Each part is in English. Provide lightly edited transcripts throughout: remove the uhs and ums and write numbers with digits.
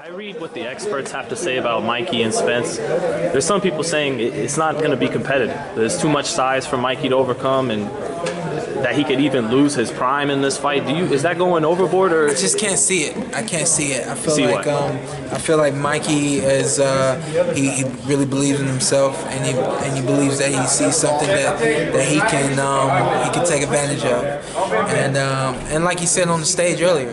I read what the experts have to say about Mikey and Spence. There's some people saying it's not going to be competitive. There's too much size for Mikey to overcome, and that he could even lose his prime in this fight. Is that going overboard, or? I just can't see it. I can't see it. I feel like Mikey is he really believes in himself, and he believes that he sees something that he can take advantage of. And like he said on the stage earlier,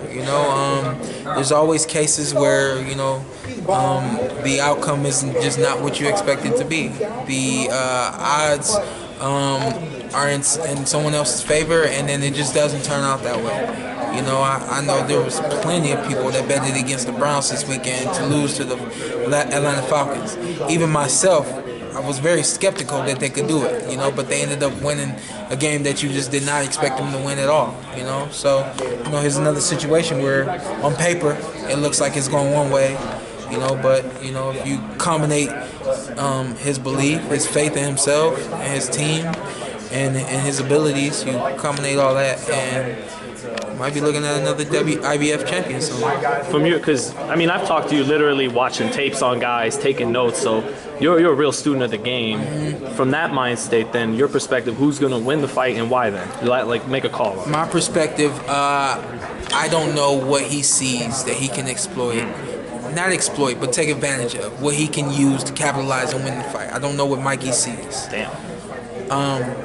there's always cases where the outcome isn't just not what you expect it to be. The odds are in someone else's favor, and then it just doesn't turn out that way. I know there was plenty of people that betted against the Browns this weekend to lose to the Atlanta Falcons. Even myself, I was very skeptical that they could do it, but they ended up winning a game that you just did not expect them to win at all, So, here's another situation where on paper it looks like it's going one way, but, if you combine his belief, his faith in himself and his team and his abilities, you combine all that, and might be looking at another IBF champion soon. Because I've talked to you literally watching tapes on guys, taking notes, so you're a real student of the game. Mm-hmm. From that mind state, then, your perspective, who's going to win the fight and why then? Like make a call. My perspective, I don't know what he sees that he can exploit. Not exploit, but take advantage of. What he can use to capitalize and win the fight. I don't know what Mikey sees. Damn.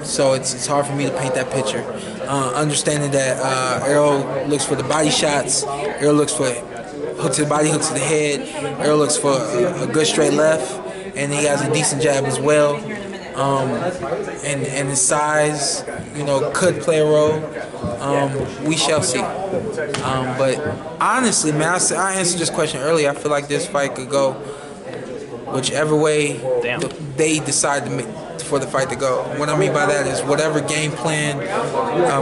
So it's hard for me to paint that picture. Understanding that Errol looks for the body shots, Errol looks for hook to the body, hook to the head, Errol looks for a good straight left, and he has a decent jab as well. And his size, could play a role. We shall see. But honestly, man, I answered this question earlier. I feel like this fight could go whichever way they decide for the fight to go. What I mean by that is whatever game plan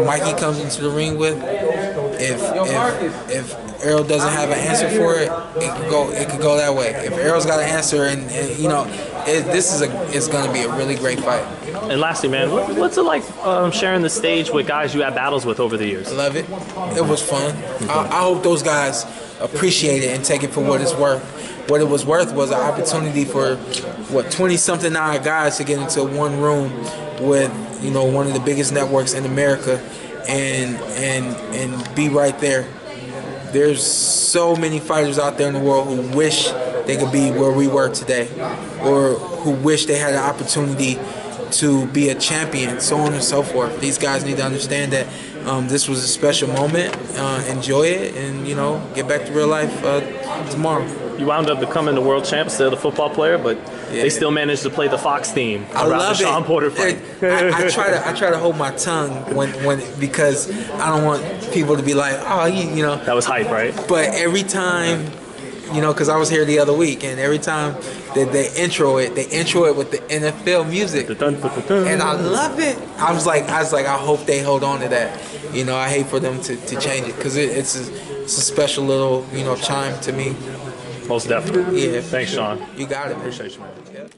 Mikey comes into the ring with, if Errol doesn't have an answer for it, it could go that way. If Errol's got an answer, it's going to be a really great fight. And lastly, man, what's it like sharing the stage with guys you had battles with over the years? I love it. It was fun. I hope those guys appreciate it and take it for what it's worth. What it was worth was an opportunity for 20-something odd guys to get into one room with one of the biggest networks in America and be right there. There's so many fighters out there in the world who wish they could be where we were today, or who wish they had an opportunity to be a champion, so on and so forth. These guys need to understand that this was a special moment. Enjoy it, and get back to real life tomorrow. You wound up becoming the world champ, still the football player, but they still managed to play the Fox theme around the Shawn Porter fight. I try to hold my tongue because I don't want people to be like, oh, That was hype, right? But every time, because I was here the other week, and every time that they intro it with the NFL music, and I love it. I was like, I hope they hold on to that. I hate for them to change it, because it's a special little chime to me. Most definitely. Yeah. Thanks, Shawn. You got it, man. Appreciate you, man. Yeah.